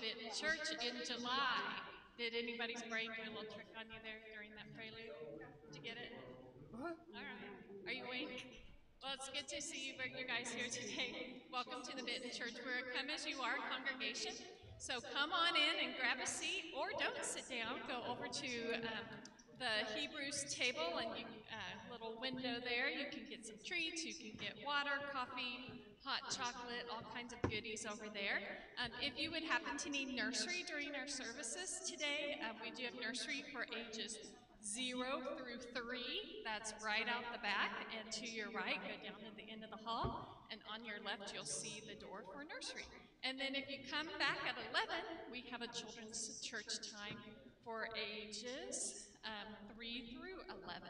Benton Church in July. Did anybody's brain do a little trick on you there during that prelude? Did you get it? All right. Are you awake? Well, it's good to see you guys here today. Welcome to the Benton Church. We're a come as you are congregation. So come on in and grab a seat, or don't sit down. Go over to the Hebrews table and little window there. You can get some treats. You can get water, coffee, hot chocolate, all kinds of goodies over there. If you would happen to need nursery during our services today, we do have nursery for ages 0 through 3, that's right out the back, and to your right, go down to the end of the hall, and on your left, you'll see the door for nursery. And then if you come back at 11, we have a children's church time for ages 3 through 11,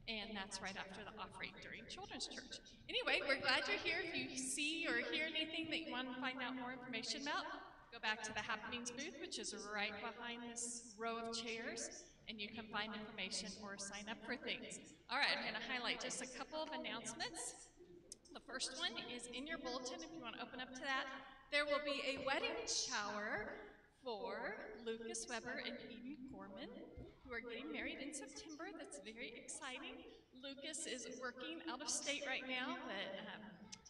and that's right after the offering during children's church. Anyway, we're glad you're here. If you see or hear anything that you want to find out more information about, go back to the happenings booth, which is right behind this row of chairs, and you can find information or sign up for things. All right, I'm going to highlight just a couple of announcements. The first one is in your bulletin, if you want to open up to that. There will be a wedding shower for Lucas Weber and Eden Gorman, who are getting married in September. That's very exciting. Lucas is working out of state right now, but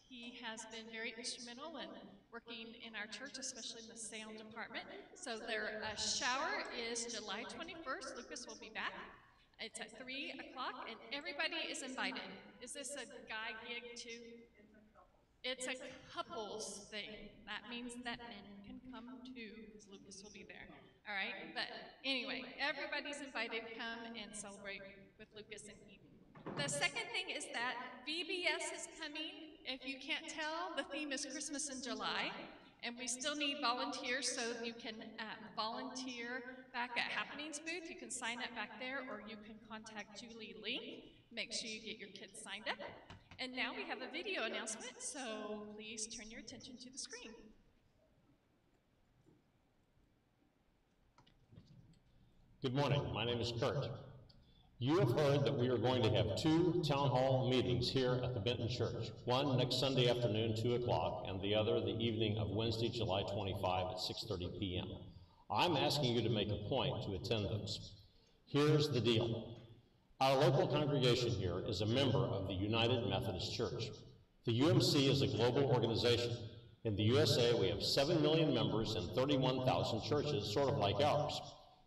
he has been very instrumental in working in our church, especially in the sound department. So their shower is July 21st. Lucas will be back. It's at 3 o'clock, and everybody is invited. Is this a guy gig too? It's a couples thing. That means that men can come too, because Lucas will be there. All right? But anyway, everybody's invited to come and celebrate with Lucas and Eden. The second thing is that VBS is coming. If you can't tell, the theme is Christmas in July, and we still need volunteers, so you can volunteer back at Happenings booth. You can sign up back there, or you can contact Julie Link. Make sure you get your kids signed up. And now we have a video announcement, so please turn your attention to the screen. Good morning. My name is Kurt. You have heard that we are going to have 2 town hall meetings here at the Benton Church, one next Sunday afternoon, 2 o'clock, and the other the evening of Wednesday, July 25 at 6:30 p.m. I'm asking you to make a point to attend those. Here's the deal. Our local congregation here is a member of the United Methodist Church. The UMC is a global organization. In the USA, we have 7 million members and 31,000 churches, sort of like ours.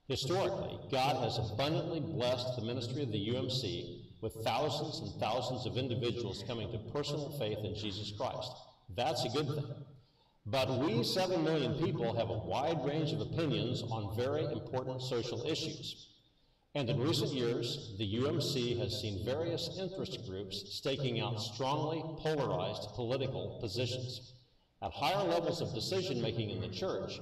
Historically, God has abundantly blessed the ministry of the UMC with thousands and thousands of individuals coming to personal faith in Jesus Christ. That's a good thing. But we 7 million people have a wide range of opinions on very important social issues. And in recent years, the UMC has seen various interest groups staking out strongly polarized political positions. At higher levels of decision-making in the church,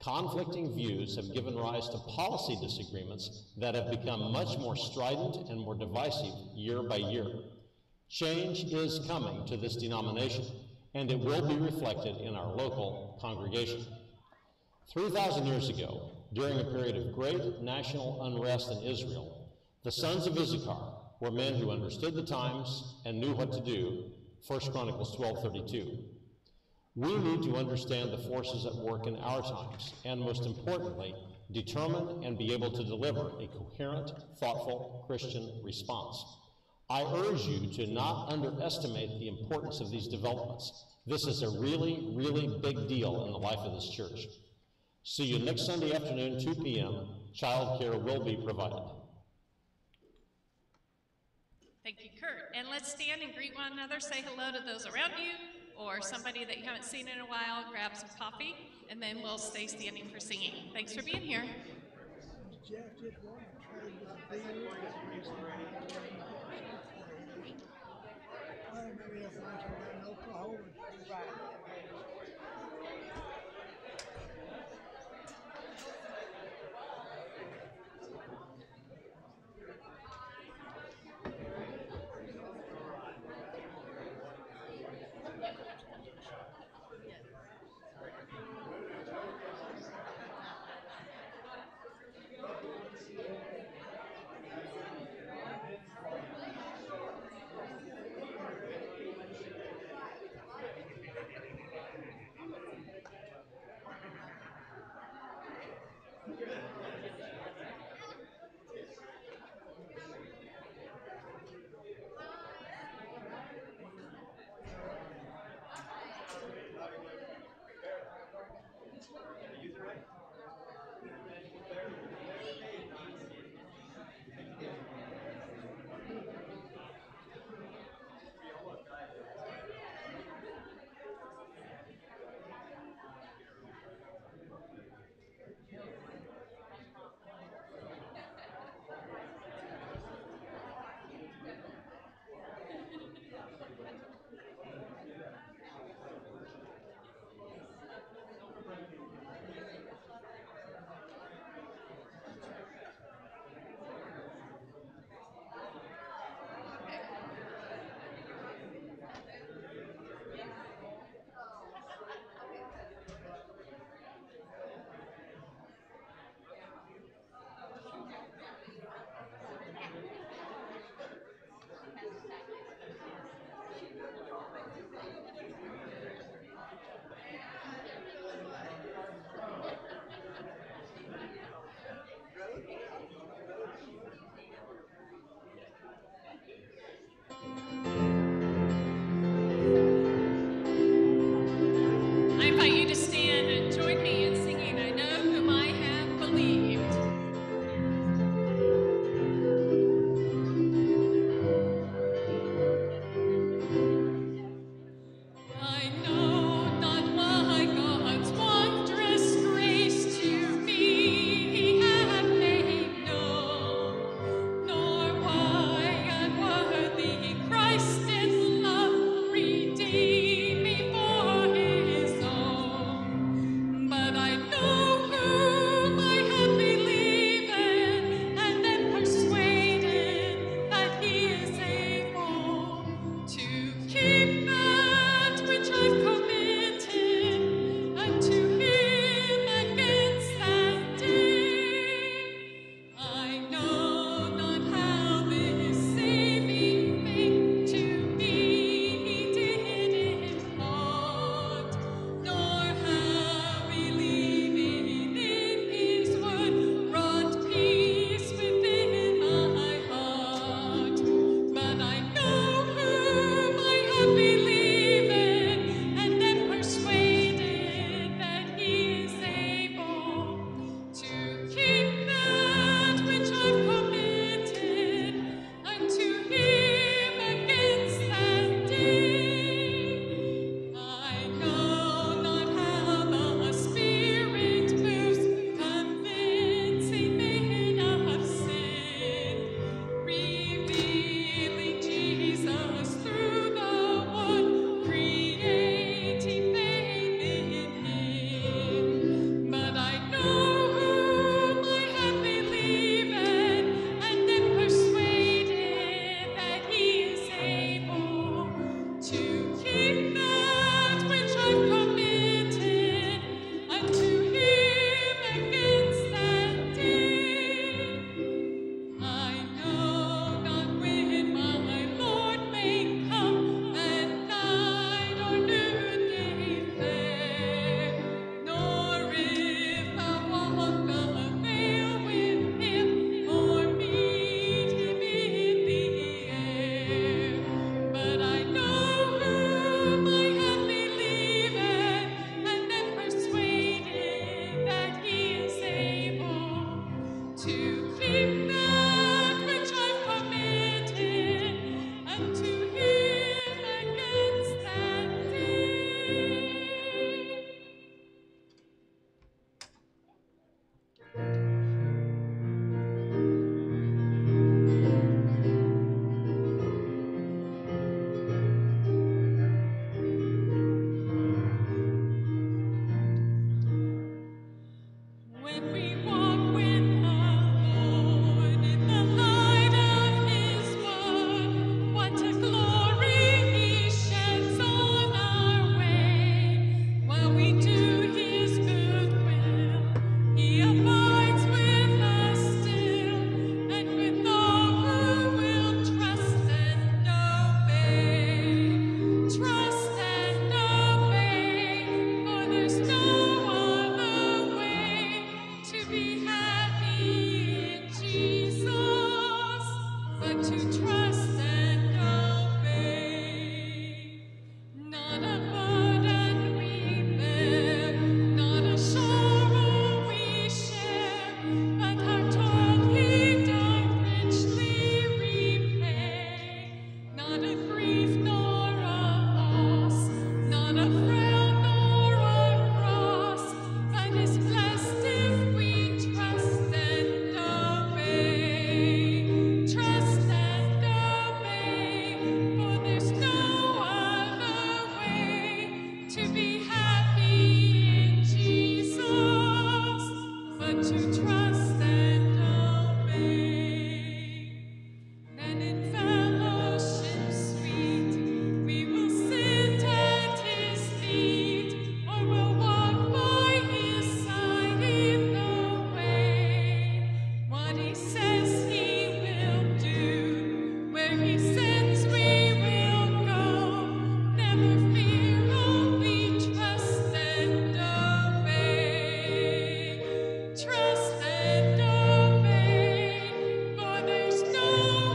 conflicting views have given rise to policy disagreements that have become much more strident and more divisive year by year. Change is coming to this denomination, and it will be reflected in our local congregation. 3,000 years ago, during a period of great national unrest in Israel, the sons of Issachar were men who understood the times and knew what to do, 1 Chronicles 12:32. We need to understand the forces at work in our times, and most importantly, determine and be able to deliver a coherent, thoughtful Christian response. I urge you to not underestimate the importance of these developments. This is a really, really big deal in the life of this church. See you next Sunday afternoon, 2 p.m. Child care will be provided. Thank you, Kurt. And let's stand and greet one another. Say hello to those around you, or somebody that you haven't seen in a while. Grab some coffee, and then we'll stay standing for singing. Thanks for being here. We walk with the Lord in the light of His word. What a glory He sheds on our way. While we do His good will, He abides with us still, and with all who will trust and obey. Trust and obey, for there's no other way to be happy in Jesus but to trust and obey. Not a burden we bear, not a sorrow we share, but our toil He doth richly repay. Not a grief nor a loss, not a frown nor a cross, but is blessed if we trust and obey. Trust and obey, for there's no other way to be happy in Jesus but to trust and obey. Then in fellowship sweet we will sit at His feet, or will walk by His side in the way. What He says He will do, where He sends we will go. Never fear, only trust and obey. Trust and obey, for there's no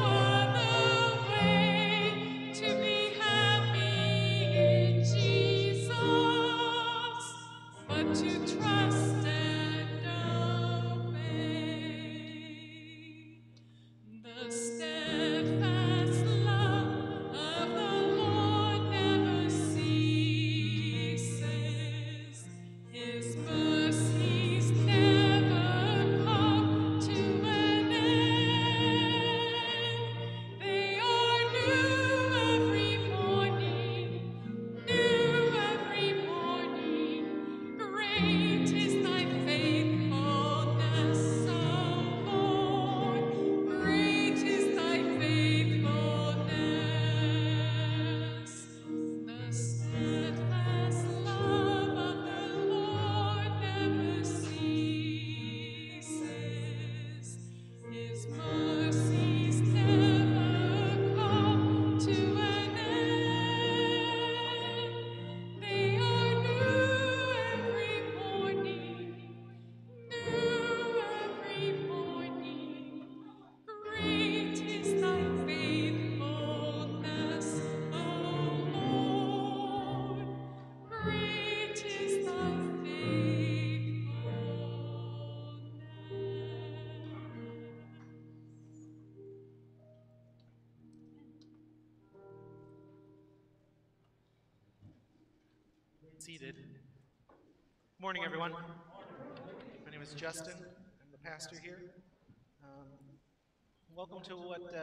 other way to be happy in Jesus but to trust and obey. The steadfast love of the Lord never ceases. His mercies never come to an end. They are new every morning, new every morning. Great is thy faithfulness, O Lord. Great is thy faithfulness. The steadfast love of the Lord never ceases. His mercies never come to an end. They are new every morning, new every morning. Great is thy faithfulness, O Lord. Great is thy faithfulness. Seated. Morning, everyone. My name is Justin. I'm the pastor here. Welcome to what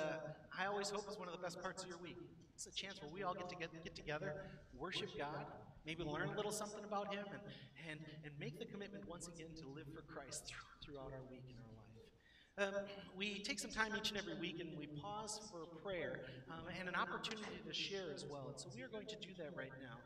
I always hope is one of the best parts of your week. It's a chance where we all get together, worship God, maybe learn a little something about Him, and make the commitment once again to live for Christ throughout our week and our life. We take some time each and every week and we pause for prayer and an opportunity to share as well. And so we are going to do that right now.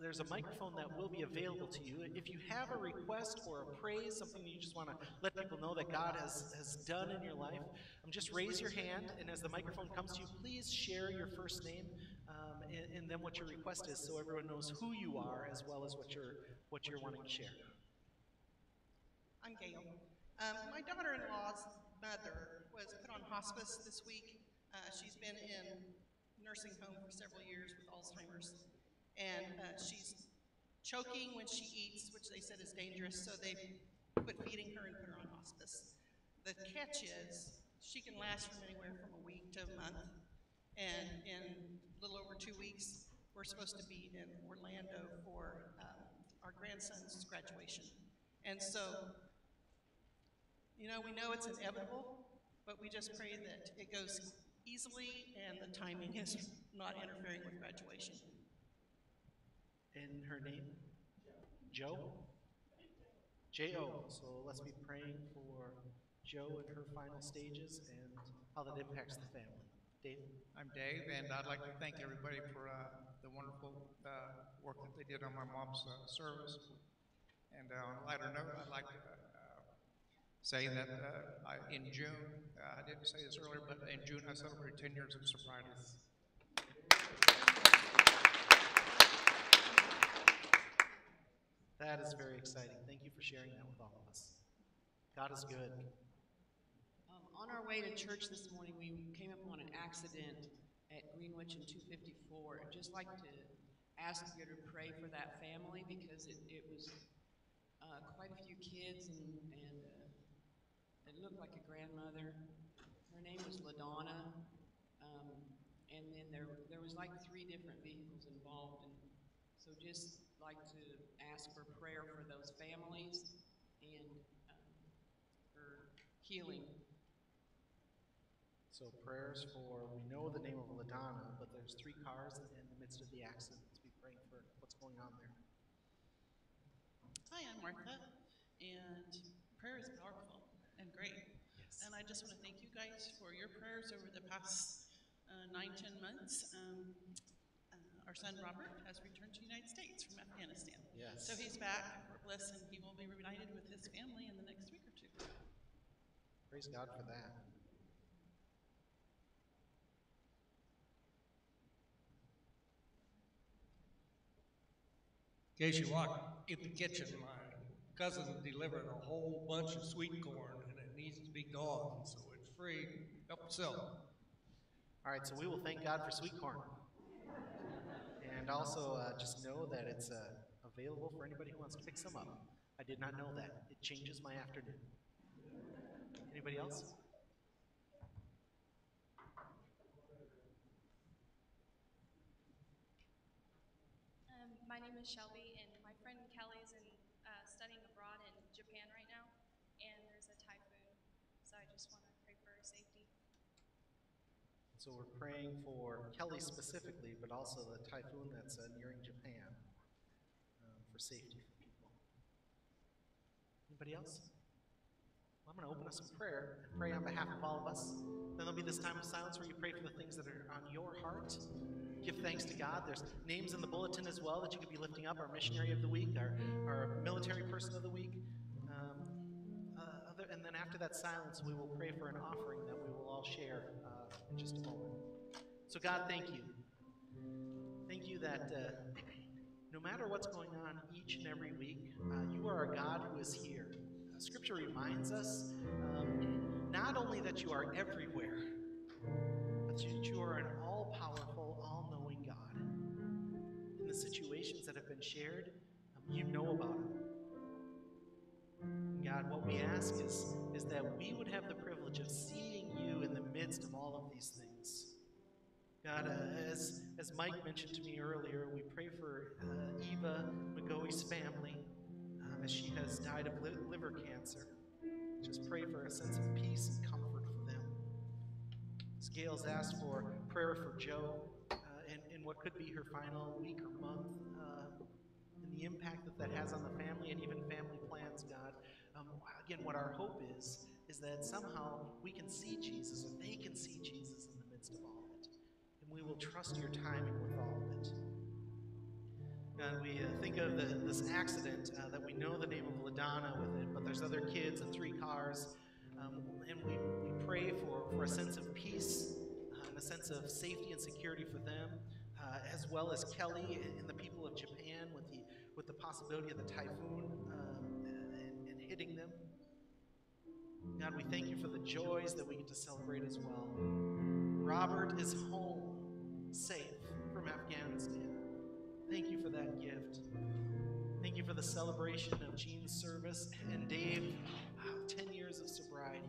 There's a microphone that will be available to you. If you have a request or a praise, something you just want to let people know that God has done in your life, just raise your hand, and as the microphone comes to you, please share your first name and then what your request is, so everyone knows who you are as well as what you're wanting to share. I'm Gail. My daughter-in-law's mother was put on hospice this week. She's been in nursing home for several years with Alzheimer's, and she's choking when she eats, which they said is dangerous, so they quit feeding her and put her on hospice. The catch is she can last from anywhere from a week to a month, and in a little over 2 weeks, we're supposed to be in Orlando for our grandson's graduation. And so, we know it's inevitable, but we just pray that it goes easily and the timing is not interfering with graduation. And her name? Joe? J-O. So let's be praying for Joe and her final stages and how that impacts the family. Dave? I'm Dave, and I'd like to thank everybody for the wonderful work that they did on my mom's service. And on a lighter note, I'd like to say that in June, I didn't say this earlier, but in June I celebrated 10 years of sobriety. That is very exciting. Thank you for sharing that with all of us. God is good. On our way to church this morning, we came upon an accident at Greenwich and 254. I'd just like to ask you to pray for that family because it was quite a few kids and it looked like a grandmother. Her name was LaDonna, and then there was like 3 different vehicles involved, and so just like to ask for prayer for those families and for healing. So prayers for, we know the name of LaDonna, but there's 3 cars in the midst of the accident. Let's be praying for what's going on there. Hi, I'm Martha, and prayer is powerful and great. Yes. And I just want to thank you guys for your prayers over the past 9-10 months. Our son Robert has returned to the United States from Afghanistan. Yes. So he's back, we're blessed, and he will be reunited with his family in the next week or 2. Praise God for that. In case you walk in the kitchen, my cousin delivered a whole bunch of sweet corn, and it needs to be gone, so it's free. Help yourself. All right, so we will thank God for sweet corn. And also just know that it's available for anybody who wants to pick some up. I did not know that. It changes my afternoon. Anybody else? My name is Shelby, and my friend Kelly is studying abroad in Japan right now, and there's a typhoon, so I just want to pray for her safety. So we're praying for Kelly specifically, but also the typhoon that's nearing Japan for safety for people. Anybody else? Well, I'm going to open us in prayer and pray on behalf of all of us. Then there'll be this time of silence where you pray for the things that are on your heart. Give thanks to God. There's names in the bulletin as well that you could be lifting up. Our missionary of the week, our military person of the week. And then after that silence, we will pray for an offering that we will all share in just a moment. So God, thank you. Thank you that no matter what's going on each and every week, you are a God who is here. Scripture reminds us not only that you are everywhere, but that you are an all-powerful, all-knowing God. In the situations that have been shared, you know about them. God, what we ask is that we would have the privilege of seeing you in the midst of all of these things. God, as Mike mentioned to me earlier, we pray for Eva McGoey's family as she has died of liver cancer. Just pray for a sense of peace and comfort for them. As Gail's asked for prayer for Joe in what could be her final week or month, and the impact that has on the family and even family plans, God. Again, what our hope is that somehow we can see Jesus, or they can see Jesus in the midst of all of it. And we will trust your timing with all of it. God, we think of this accident that we know the name of LaDonna with it, but there's other kids and 3 cars. And we pray for a sense of peace and a sense of safety and security for them, as well as Kelly and the people of Japan with the possibility of the typhoon and hitting them. God, we thank you for the joys that we get to celebrate as well. Robert is home, safe from Afghanistan. Thank you for that gift. Thank you for the celebration of Jean's service and Dave, 10 years of sobriety.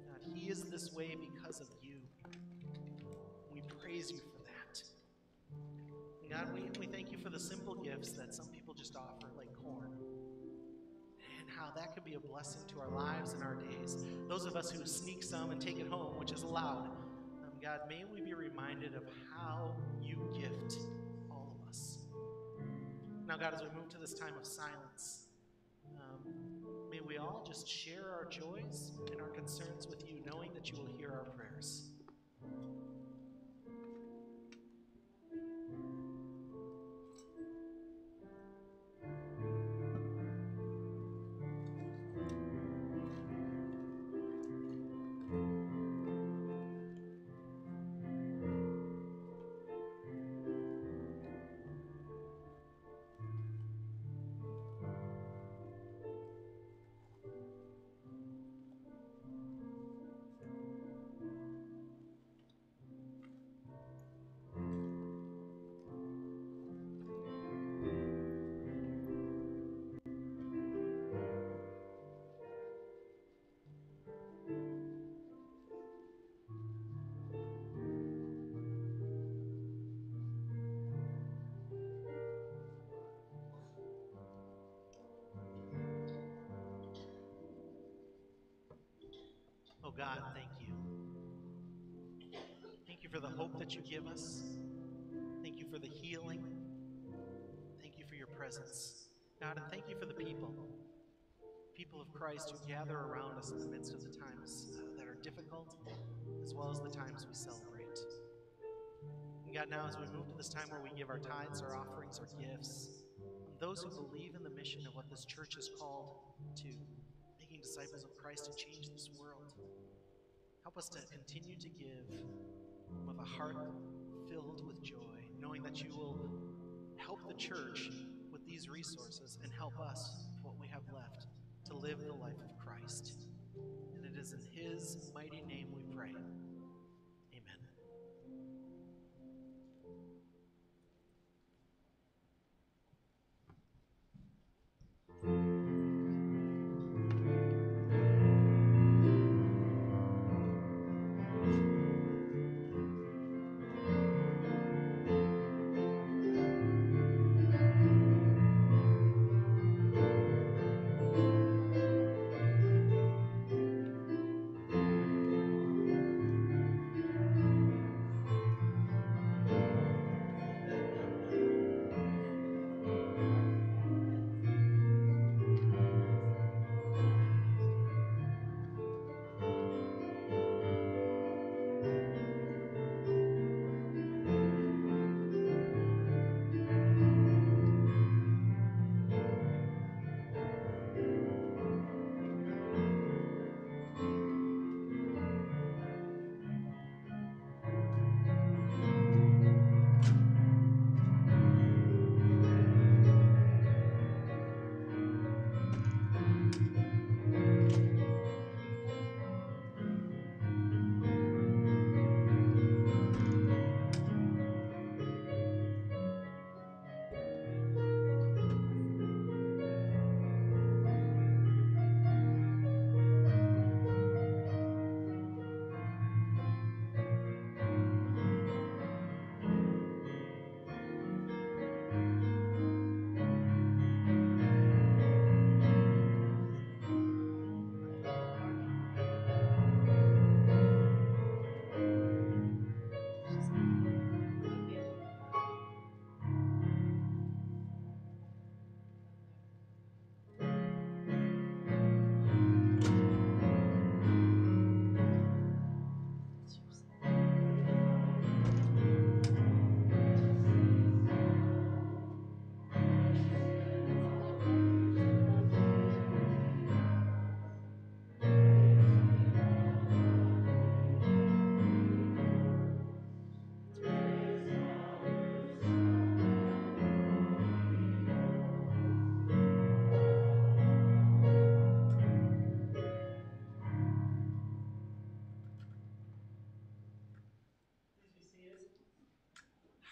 God, he is this way because of you. We praise you for that. And God, we thank you for the simple gifts that some people just offer, like corn, and how that could be a blessing to our lives and our days. Those of us who sneak some and take it home, which is allowed, God, may we be reminded of how you gift all of us. Now, God, as we move to this time of silence, all just share our joys and our concerns with you, knowing that you will hear our prayers. Oh God, thank you. Thank you for the hope that you give us. Thank you for the healing. Thank you for your presence. God, and thank you for the people of Christ who gather around us in the midst of the times that are difficult, as well as the times we celebrate. And God, now as we move to this time where we give our tithes, our offerings, our gifts, those who believe in the mission of what this church is called to, making disciples of Christ to change this world, help us to continue to give with a heart filled with joy, knowing that you will help the church with these resources and help us with what we have left to live the life of Christ. And it is in his mighty name we pray. Amen.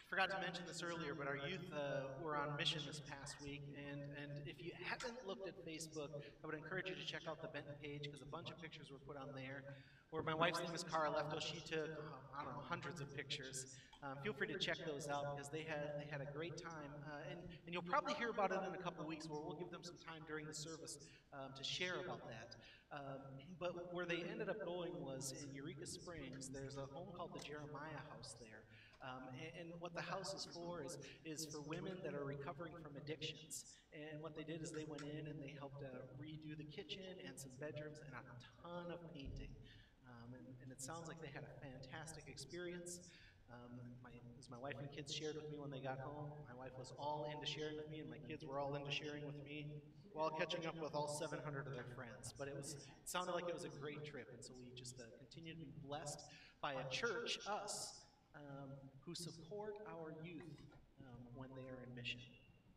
Forgot to mention this earlier, but our youth were on mission this past week, and if you haven't looked at Facebook, I would encourage you to check out the Benton page because a bunch of pictures were put on there. Where my wife's name is Cara Lefto, she took I don't know, hundreds of pictures. Feel free to check those out because they had a great time, and you'll probably hear about it in a couple weeks where we'll give them some time during the service to share about that. But where they ended up going was in Eureka Springs. There's a home called the Jeremiah House there. And what the house is for is for women that are recovering from addictions. And what they did is they went in and they helped redo the kitchen and some bedrooms and a ton of painting. And it sounds like they had a fantastic experience. As my wife and kids shared with me when they got home, my wife was all into sharing with me, and my kids were all into sharing with me while catching up with all 700 of their friends. But it sounded like it was a great trip, and so we just continue to be blessed by a church, us, who support our youth when they are in mission.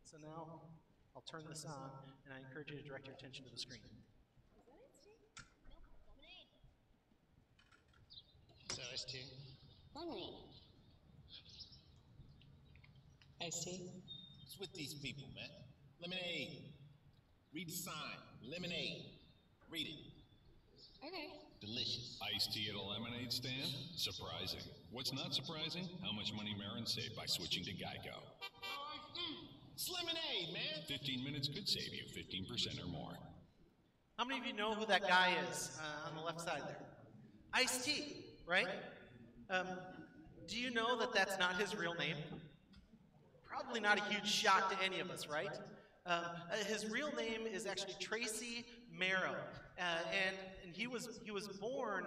So now I'll turn this on, and I encourage you to direct your attention to the screen. So iced tea. Lemonade. Iced tea? What's with these people, man? Lemonade. Read the sign. Lemonade. Read it. Okay. Delicious. Iced tea at a lemonade stand? Surprising. What's not surprising? How much money Marin saved by switching to Geico. It's lemonade, man. 15 minutes could save you 15% or more. How many of you know who that guy is on the left side there? Ice-T, right? Do you know that that's not his real name? Probably not a huge shock to any of us, right? His real name is actually Tracy Merrill, and he was born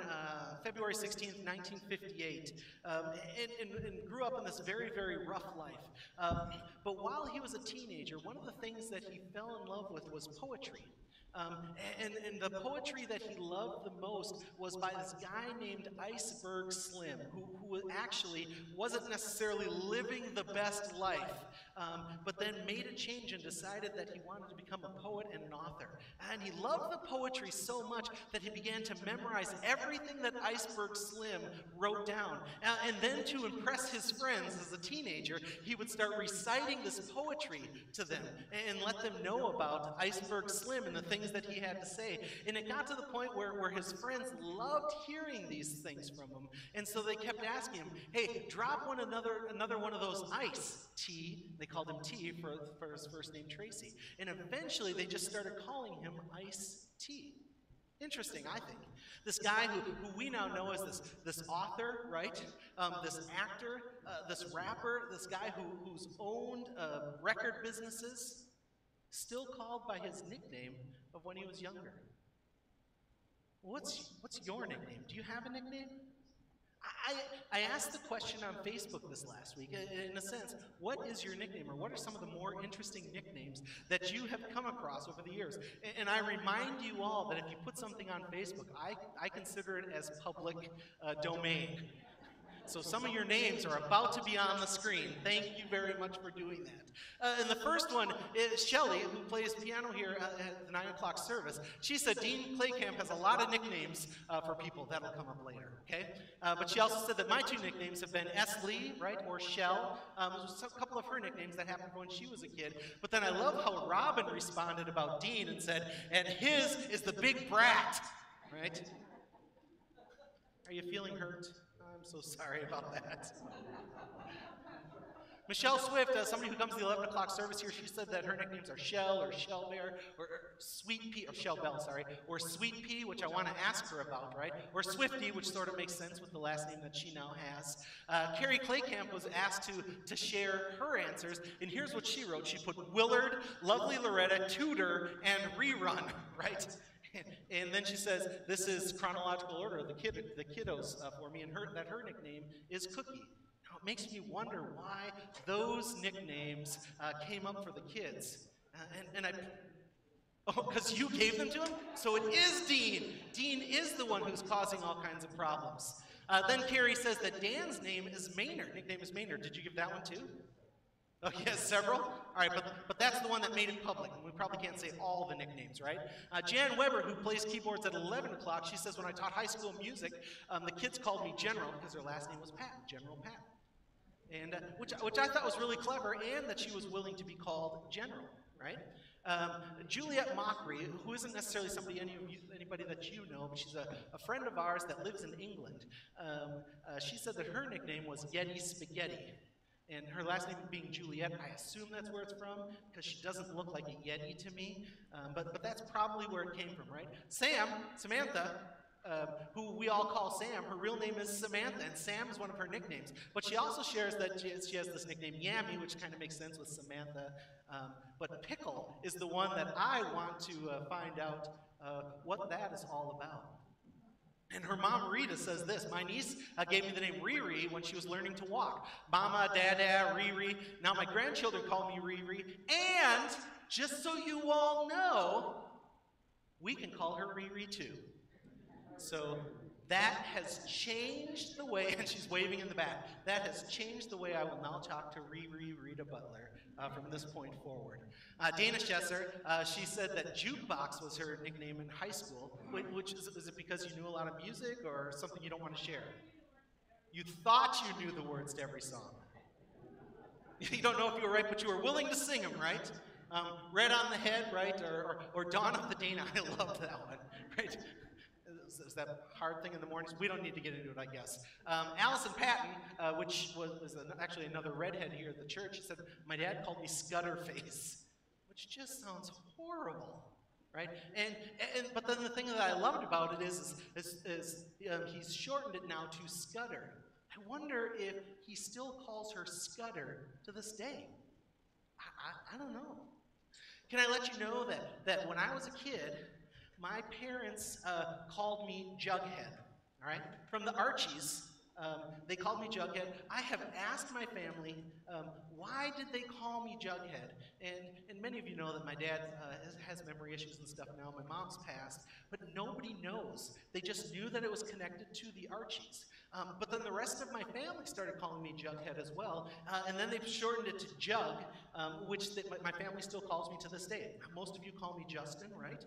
February 16th, 1958, and grew up in this very, very rough life. But while he was a teenager, one of the things that he fell in love with was poetry. And the poetry that he loved the most was by this guy named Iceberg Slim, who actually wasn't necessarily living the best life, but then made a change and decided that he wanted to become a poet and an author. And he loved the poetry so much that he began to memorize everything that Iceberg Slim wrote down. And then to impress his friends as a teenager, he would start reciting this poetry to them and let them know about Iceberg Slim and the things that he had to say. And it got to the point where his friends loved hearing these things from him. And so they kept asking him, hey, drop another one of those ice, T. They called him T for his first name, Tracy. And eventually they just started calling him Ice-T. Interesting, I think. This guy who we now know as this author, right? This actor, this rapper, this guy who's owned record businesses, still called by his nickname of when he was younger. What's your nickname? Do you have a nickname? I asked the question on Facebook this last week, in a sense, what is your nickname, or what are some of the more interesting nicknames that you have come across over the years? And I remind you all that if you put something on Facebook, I consider it as public domain. So some of your names are about to be on the screen. Thank you very much for doing that. And the first one is Shelly, who plays piano here at the 9 o'clock service. She said Dean Claycamp has a lot of nicknames for people. That'll come up later, okay? But she also said that my two nicknames have been S. Lee, right, or Shell. There's a couple of her nicknames that happened when she was a kid. But then I love how Robin responded about Dean and said, and his is the Big Brat, right? Are you feeling hurt? I'm so sorry about that. Michelle Swift, somebody who comes to the 11 o'clock service here, she said that her nicknames are Shell or Shell Bear or Sweet Pea, or Shell Bell, sorry, or Sweet Pea, which I want to ask her about, right? Or Swifty, which sort of makes sense with the last name that she now has. Carrie Claycamp was asked to share her answers, and here's what she wrote. She put Willard, Lovely Loretta, Tudor, and Rerun, right? And then she says, this is chronological order of the kiddos for me, and her nickname is Cookie. Now, it makes me wonder why those nicknames came up for the kids. Because you gave them to him? So it is Dean. Dean is the one who's causing all kinds of problems. Then Carrie says that Dan's name is Maynard. Nickname is Maynard. Did you give that one too? Oh, yes, several? All right, but that's the one that made it public, and we probably can't say all the nicknames, right? Jan Weber, who plays keyboards at 11 o'clock, she says, when I taught high school music, the kids called me General because their last name was Patton, General Patton. And which I thought was really clever, and that she was willing to be called General, right? Juliet Mockery, who isn't necessarily anybody that you know, but she's a friend of ours that lives in England. She said that her nickname was Yeti Spaghetti. And her last name being Juliet, I assume that's where it's from, because she doesn't look like a Yeti to me. But that's probably where it came from, right? Samantha, who we all call Sam. Her real name is Samantha, and Sam is one of her nicknames. But she also shares that she has this nickname, Yammy, which kind of makes sense with Samantha. But Pickle is the one that I want to find out what that is all about. And her mom, Rita, says this: my niece gave me the name Riri when she was learning to walk. Mama, Dada, Riri. Now my grandchildren call me Riri. And just so you all know, we can call her Riri too. So that has changed the way, and she's waving in the back, that has changed the way I will now talk to Riri Rita Butler from this point forward. Dana Schesser, she said that jukebox was her nickname in high school. Which is it because you knew a lot of music or something you don't want to share? You thought you knew the words to every song. You don't know if you were right, but you were willing to sing them, right? Red on the Head, right? Or Dawn of the Dana. I loved that one, right? Is that hard thing in the mornings? We don't need to get into it, I guess. Allison Patton, which was actually another redhead here at the church, said, my dad called me Scudderface, which just sounds horrible, right? But then the thing that I loved about it is he's shortened it now to Scudder. I wonder if he still calls her Scudder to this day. I don't know. Can I let you know that when I was a kid, my parents called me Jughead, all right? From the Archies, they called me Jughead. I have asked my family, why did they call me Jughead? And many of you know that my dad has memory issues and stuff now. My mom's passed, but nobody knows. They just knew that it was connected to the Archies. But then the rest of my family started calling me Jughead as well, and then they've shortened it to Jug, which my family still calls me to this day. Most of you call me Justin, right?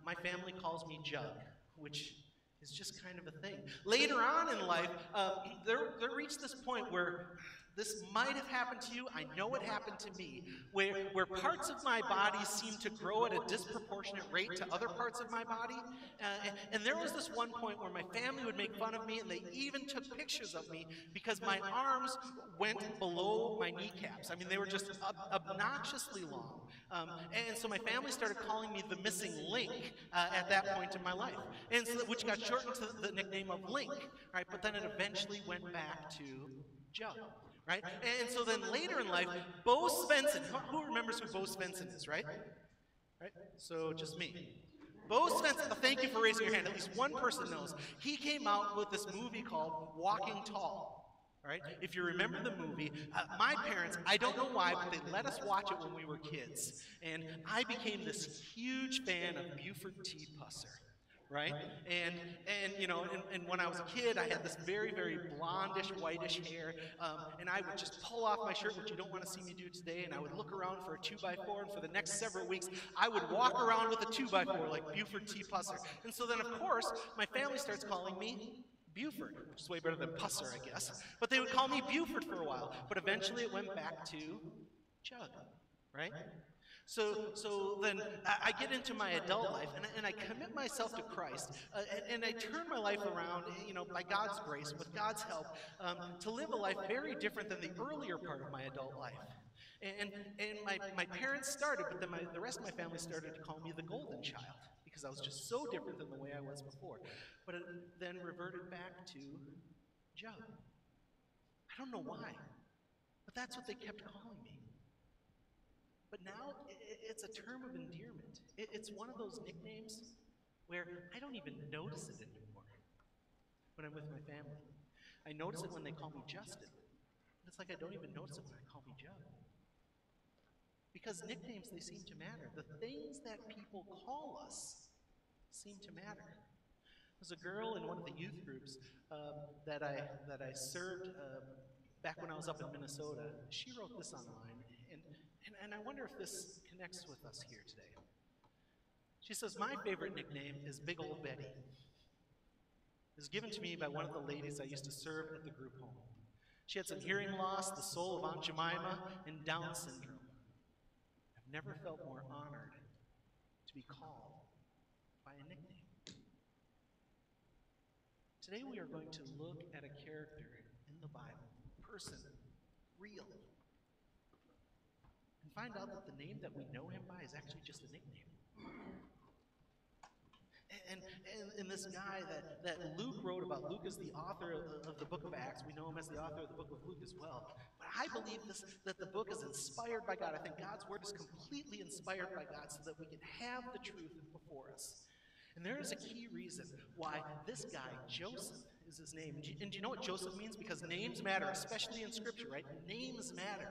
My family calls me Jug, which is just kind of a thing. Later on in life, there reached this point where this might have happened to you. I know it happened to me, where parts of my body seem to grow at a disproportionate rate to other parts of my body. And there was this one point where my family would make fun of me, and they even took pictures of me because my arms went below my kneecaps. I mean, they were just obnoxiously long. And so my family started calling me the missing link at that point in my life, and so, which got shortened to the nickname of Link, right? But then it eventually went back to Jug. Right? And so then later in life, Bo Svensson, who remembers who Bo Svensson is, right? Right? So just me. Bo Svensson, thank you for raising your hand. At least one person knows. He came out with this movie called Walking Tall. Right? If you remember the movie, my parents, I don't know why, but they let us watch it when we were kids. And I became this huge fan of Buford T. Pusser. Right? And you know, and when I was a kid, I had this very, very blondish, whitish hair, and I would just pull off my shirt, which you don't want to see me do today, and I would look around for a 2x4, and for the next several weeks, I would walk around with a 2x4 like Buford T. Pusser. And so then, of course, my family starts calling me Buford, which is way better than Pusser, I guess. But they would call me Buford for a while, but eventually it went back to Jug, right? So then I get into my adult life, and I commit myself to Christ, and I turn my life around, you know, by God's grace, with God's help, to live a life very different than the earlier part of my adult life. And my parents started, but then the rest of my family started to call me the golden child, because I was just so different than the way I was before. But it then reverted back to Joe. I don't know why, but that's what they kept calling me. But now it's a term of endearment. It's one of those nicknames where I don't even notice it anymore when I'm with my family. I notice it when they call me Justin. It's like I don't even notice it when I call me Joe. Because nicknames, they seem to matter. The things that people call us seem to matter. There's a girl in one of the youth groups that I served back when I was up in Minnesota. She wrote this online, and I wonder if this connects with us here today. She says, my favorite nickname is Big Old Betty. It was given to me by one of the ladies I used to serve at the group home. She had some hearing loss, the soul of Aunt Jemima, and Down syndrome. I've never felt more honored to be called by a nickname. Today we are going to look at a character in the Bible, person, real, and find out that the name that we know him by is actually just a nickname. And in this guy that Luke wrote about. Luke is the author of the book of Acts. We know him as the author of the book of Luke as well. But I believe that the book is inspired by God. I think God's word is completely inspired by God so that we can have the truth before us. And there is a key reason why this guy, Joseph, is his name. And do you know what Joseph means? Because names matter, especially in Scripture, right? Names matter.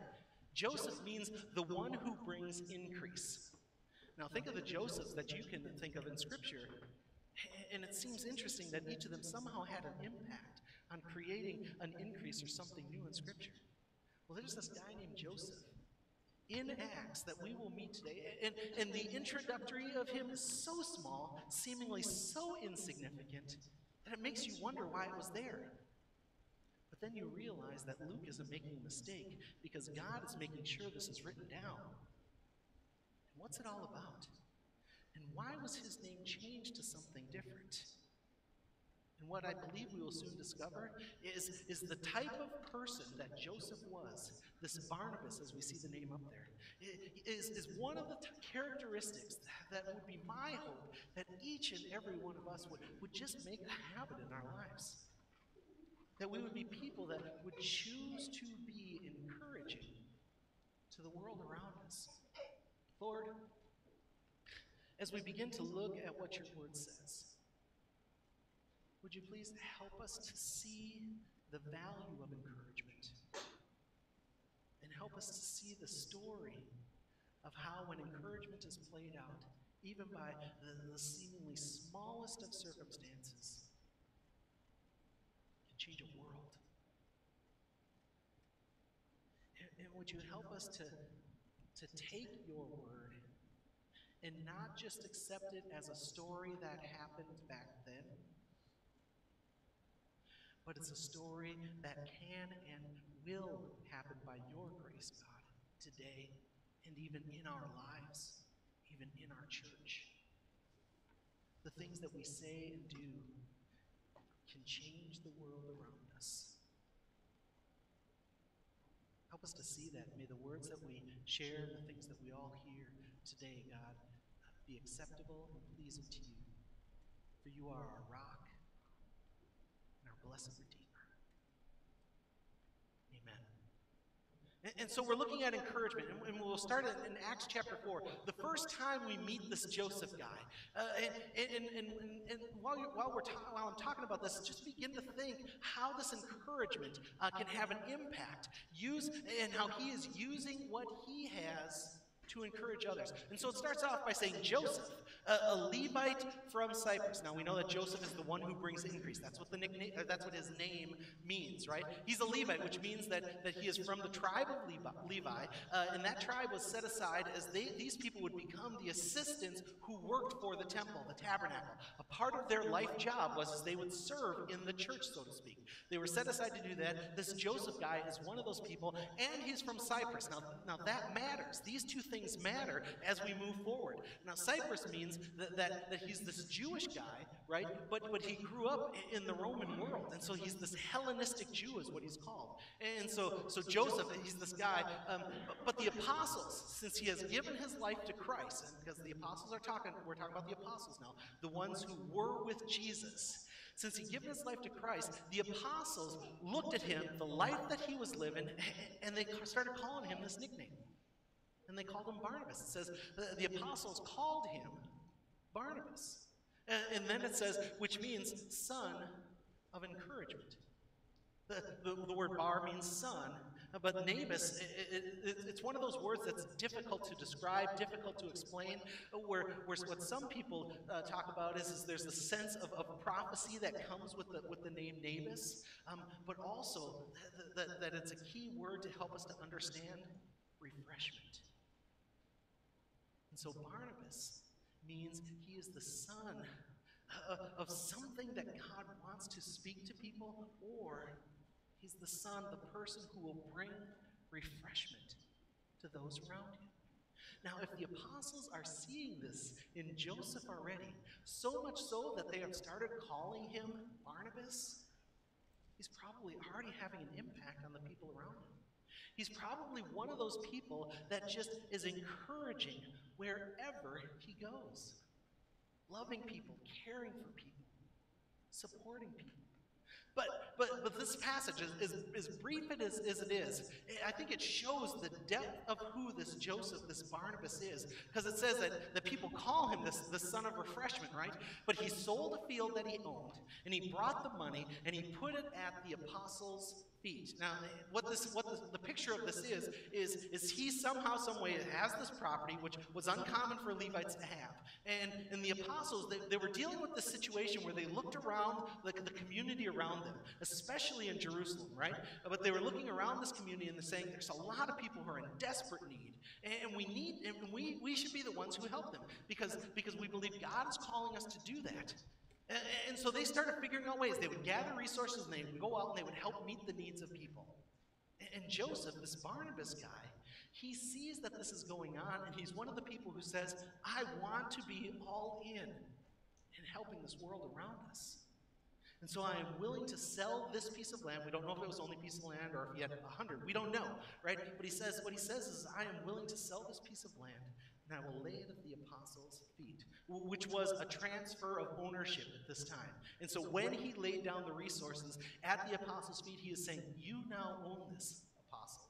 Joseph means the one who brings increase. Now think of the Josephs that you can think of in Scripture, and it seems interesting that each of them somehow had an impact on creating an increase or something new in Scripture. Well, there's this guy named Joseph in Acts that we will meet today, and the introductory of him is so small, seemingly so insignificant, that it makes you wonder why it was there. But then you realize that Luke isn't making a mistake because God is making sure this is written down. And what's it all about? And why was his name changed to something different? And what I believe we will soon discover is the type of person that Joseph was, this Barnabas, as we see the name up there, is one of the characteristics that would be my hope that each and every one of us would just make a habit in our lives. That we would be people that would choose to be encouraging to the world around us. Lord, as we begin to look at what your word says, would you please help us to see the value of encouragement and help us to see the story of how when encouragement is played out, even by the seemingly smallest of circumstances, can change a world. And would you help us to take your word and not just accept it as a story that happened back then, but it's a story that can and will happen by your grace, God, today and even in our lives, even in our church. The things that we say and do can change the world around us. Help us to see that. May the words that we share and the things that we all hear today, God, be acceptable and pleasing to you. For you are our rock and our blessed Redeemer. Amen. And so we're looking at encouragement, and we'll start in Acts chapter 4. The first time we meet this Joseph guy. And while I'm talking about this, just begin to think how this encouragement can have an impact. And how he is using what he has to encourage others. And so it starts off by saying Joseph, a Levite from Cyprus. Now we know that Joseph is the one who brings increase. That's what that's what his name means, right? He's a Levite, which means that he is from the tribe of Levi, and that tribe was set aside as these people would become the assistants who worked for the temple, the tabernacle. A part of their life job was they would serve in the church, so to speak. They were set aside to do that. This Joseph guy is one of those people, and he's from Cyprus. Now that matters. These two things matter as we move forward. Now, Cyprus means that he's this Jewish guy, right? But he grew up in the Roman world, and so he's this Hellenistic Jew is what he's called. And so Joseph, he's this guy. But the apostles, since he has given his life to Christ, and because the apostles we're talking about the apostles now, the ones who were with Jesus. Since he given his life to Christ, the apostles looked at him, the life that he was living, and they started calling him this nickname. And they called him Barnabas. It says the apostles called him Barnabas. And then it says, which means son of encouragement. The word bar means son, but Nabis, it's one of those words that's difficult to describe, difficult to explain, where what some people talk about is there's the sense of prophecy that comes with the name Nabis, but also that it's a key word to help us to understand refreshment. And so Barnabas means he is the son of something that God wants to speak to people, or he's the son, the person who will bring refreshment to those around him. Now, if the apostles are seeing this in Joseph already, so much so that they have started calling him Barnabas, he's probably already having an impact on the people around him. He's probably one of those people that just is encouraging wherever he goes. Loving people, caring for people. supporting people. But this passage is as brief as it is, I think it shows the depth of who this Joseph, this Barnabas is. Because it says that people call him the son of refreshment, right? But he sold a field that he owned, and he brought the money, and he put it at the apostles' feet. Now, what the picture of this is he somehow, some way has this property, which was uncommon for Levites to have. And the apostles, they were dealing with this situation where they looked around the community around them, especially in Jerusalem, right? But they were looking around this community and they're saying there's a lot of people who are in desperate need, and we should be the ones who help them because we believe God is calling us to do that. And so they started figuring out ways. They would gather resources and they would go out and they would help meet the needs of people. And Joseph, this Barnabas guy, he sees that this is going on, and he's one of the people who says, I want to be all in helping this world around us. And so I am willing to sell this piece of land. We don't know if it was the only piece of land or if he had 100. We don't know, right? But what he says is, I am willing to sell this piece of land, and I will lay it at the apostles' feet, which was a transfer of ownership at this time. And so when he laid down the resources at the apostles' feet, he is saying, you now own this, apostle.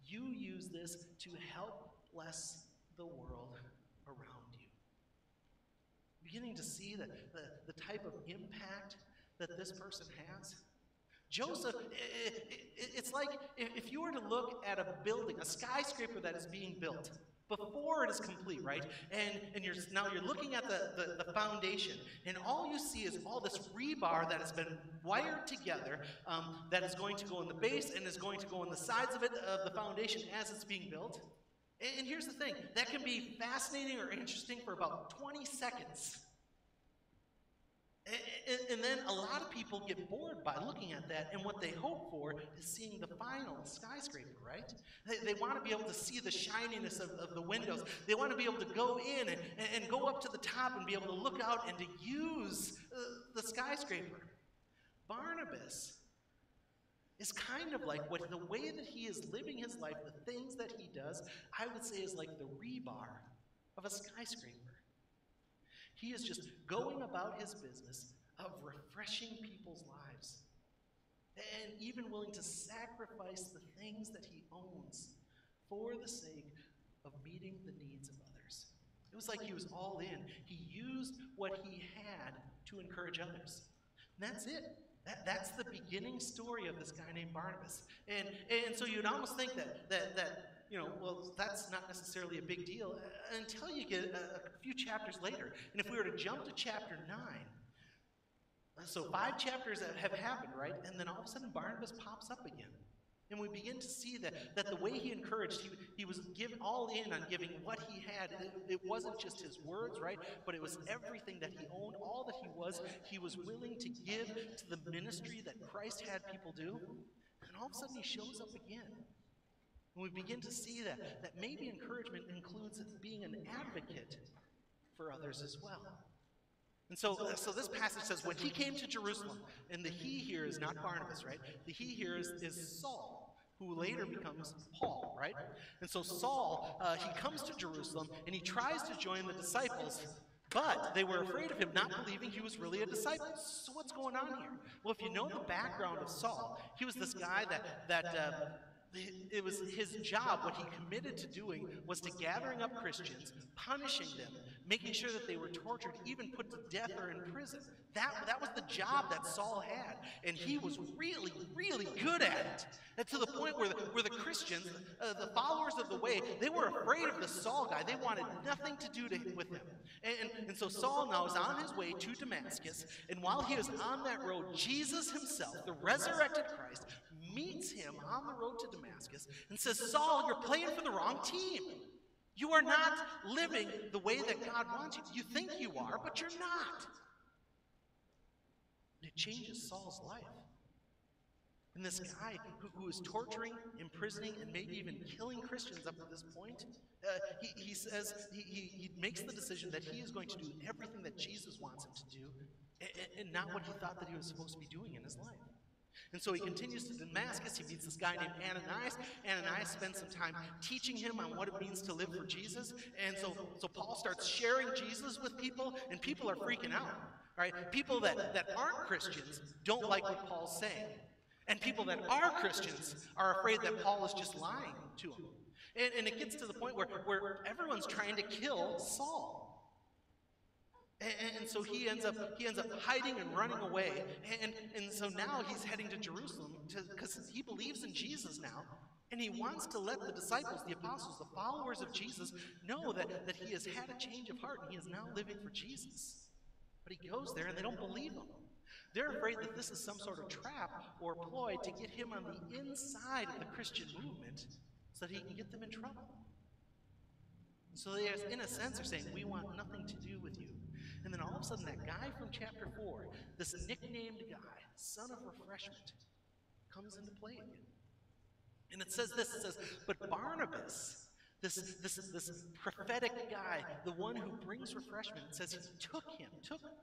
You use this to help bless the world around you. Beginning to see the type of impact that this person has. Joseph, it's like if you were to look at a building, a skyscraper that is being built, before it is complete, right? And you're looking at the foundation, and all you see is all this rebar that has been wired together that is going to go in the base and is going to go on the sides of the foundation as it's being built. And here's the thing, that can be fascinating or interesting for about 20 seconds. And then a lot of people get bored by looking at that, and what they hope for is seeing the final skyscraper, right? They want to be able to see the shininess of the windows. They want to be able to go in and go up to the top and be able to look out and to use the skyscraper. Barnabas is kind of like the way that he is living his life, the things that he does, I would say is like the rebar of a skyscraper. He is just going about his business of refreshing people's lives and even willing to sacrifice the things that he owns for the sake of meeting the needs of others. It was like he was all in. He used what he had to encourage others. And that's it. That's the beginning story of this guy named Barnabas. And so you'd almost think that well, that's not necessarily a big deal until you get a few chapters later. And if we were to jump to chapter 9, so 5 chapters have happened, right? And then all of a sudden Barnabas pops up again. And we begin to see that the way he encouraged, he was given all in on giving what he had. It wasn't just his words, right? But it was everything that he owned, all that he was willing to give to the ministry that Christ had people do. And all of a sudden he shows up again. And we begin to see that maybe encouragement includes being an advocate for others as well. And so this passage says, when he came to Jerusalem, and the he here is not Barnabas, right? The he here is Saul, who later becomes Paul, right? And so Saul, he comes to Jerusalem, and he tries to join the disciples, but they were afraid of him, not believing he was really a disciple. So what's going on here? Well, if you know the background of Saul, he was this guy that it was his job, what he committed to doing was to gathering up Christians, punishing them, making sure that they were tortured, even put to death or in prison. That was the job that Saul had, and he was really, really good at it. And to the point where the Christians, the followers of the way, they were afraid of the Saul guy. They wanted nothing to do with him. And so Saul now is on his way to Damascus, and while he is on that road, Jesus himself, the resurrected Christ, meets him on the road to Damascus and says, Saul, you're playing for the wrong team. You are not living the way that God wants you. You think you are, but you're not. And it changes Saul's life. And this guy who is torturing, imprisoning, and maybe even killing Christians up to this point, he says, he makes the decision that he is going to do everything that Jesus wants him to do, and not what he thought that he was supposed to be doing in his life. And so he continues to Damascus. He meets this guy named Ananias. Ananias spends some time teaching him on what it means to live for Jesus. And so Paul starts sharing Jesus with people, and people are freaking out. Right? People that aren't Christians don't like what Paul's saying. And people that are Christians are afraid that Paul is just lying to them. And it gets to the point where everyone's trying to kill Saul. And so he ends up hiding and running away. And so now he's heading to Jerusalem because he believes in Jesus now. And he wants to let the disciples, the apostles, the followers of Jesus know that he has had a change of heart and he is now living for Jesus. But he goes there and they don't believe him. They're afraid that this is some sort of trap or ploy to get him on the inside of the Christian movement so that he can get them in trouble. So they, in a sense, are saying, we want nothing to do with you. And then all of a sudden, that guy from chapter 4, this nicknamed guy, son of refreshment, comes into play again. And it says this, it says, but Barnabas, this prophetic guy, the one who brings refreshment, it says he took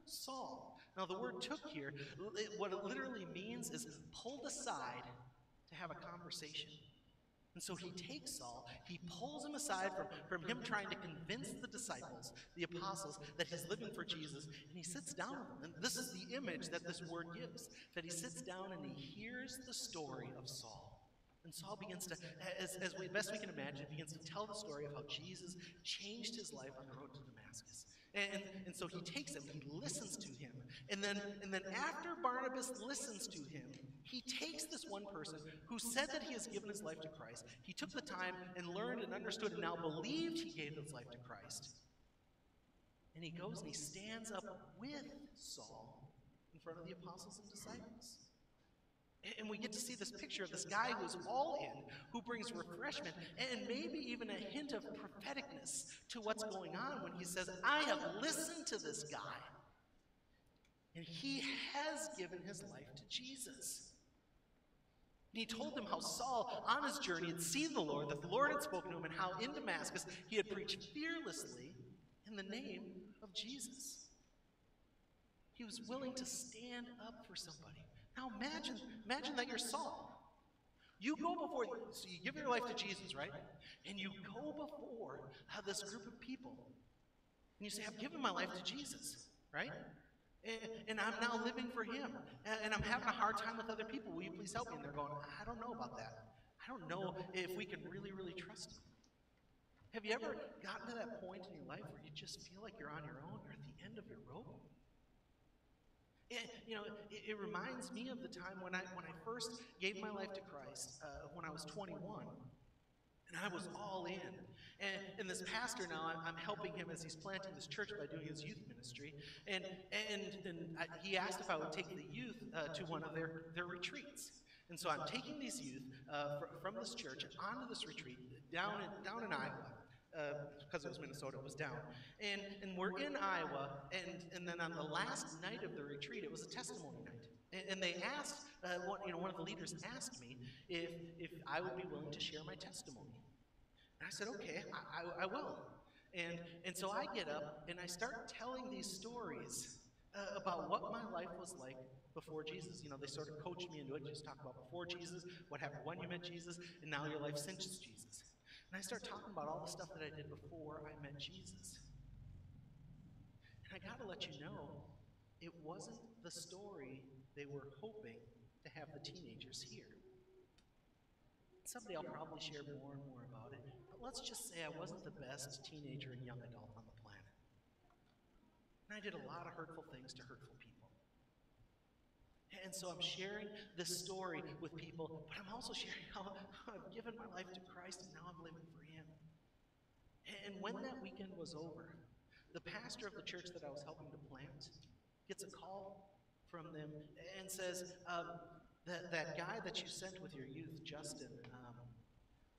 Saul. Now the word took here, what it literally means is pulled aside to have a conversation. And so he takes Saul, he pulls him aside from him trying to convince the disciples, the apostles, that he's living for Jesus, and he sits down with them. And this is the image that this word gives, that he sits down and he hears the story of Saul. And Saul begins to, as best we can imagine, begins to tell the story of how Jesus changed his life on the road to Damascus. And so he takes him, he listens to him, and then after Barnabas listens to him, he takes this one person who said that he has given his life to Christ. He took the time and learned and understood and now believed he gave his life to Christ. And he goes and he stands up with Saul in front of the apostles and disciples. And we get to see this picture of this guy who's all in, who brings refreshment, and maybe even a hint of propheticness to what's going on when he says, I have listened to this guy, and he has given his life to Jesus. And he told them how Saul, on his journey, had seen the Lord, that the Lord had spoken to him, and how in Damascus he had preached fearlessly in the name of Jesus. He was willing to stand up for somebody. Now imagine that you're Saul. You go before, so you give your life to Jesus, right? And you go before this group of people, and you say, I've given my life to Jesus, right? And I'm now living for him, and I'm having a hard time with other people. Will you please help me? And they're going, I don't know about that. I don't know if we can really, really trust him. Have you ever gotten to that point in your life where you just feel like you're on your own, you're at the end of your rope? It reminds me of the time when I first gave my life to Christ when I was 21, and I was all in. And this pastor now, I'm helping him as he's planting this church by doing his youth ministry. And he asked if I would take the youth to one of their retreats. And so I'm taking these youth from this church onto this retreat down in Iowa. Because it was Minnesota, it was down. And we're in Iowa, and then on the last night of the retreat, it was a testimony night. And they asked, one of the leaders asked me if I would be willing to share my testimony. And I said, okay, I will. And so I get up, and I start telling these stories about what my life was like before Jesus. They sort of coached me into it, just talk about before Jesus, what happened when you met Jesus, and now your life since Jesus. And I start talking about all the stuff that I did before I met Jesus. And I got to let you know, it wasn't the story they were hoping to have the teenagers hear. Someday I'll probably share more and more about it, but let's just say I wasn't the best teenager and young adult on the planet. And I did a lot of hurtful things to hurtful people. And so I'm sharing this story with people, but I'm also sharing how I've given my life to Christ and now I'm living for him. And when that weekend was over, the pastor of the church that I was helping to plant gets a call from them and says, that guy that you sent with your youth, Justin,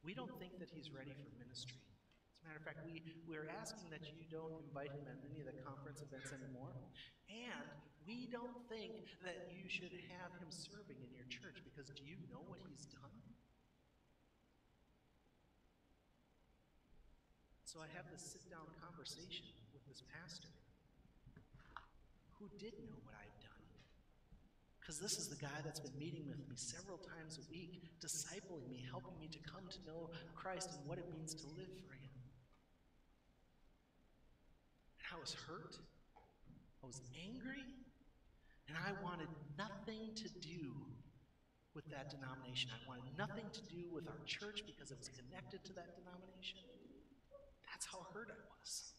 we don't think that he's ready for ministry. As a matter of fact, we're asking that you don't invite him at any of the conference events anymore. And we don't think that you should have him serving in your church, because do you know what he's done? So I have this sit-down conversation with this pastor who did know what I'd done. Because this is the guy that's been meeting with me several times a week, discipling me, helping me to come to know Christ and what it means to live for him. And I was hurt. I was angry. wanted nothing to do with that denomination. I wanted nothing to do with our church because it was connected to that denomination. That's how hurt I was.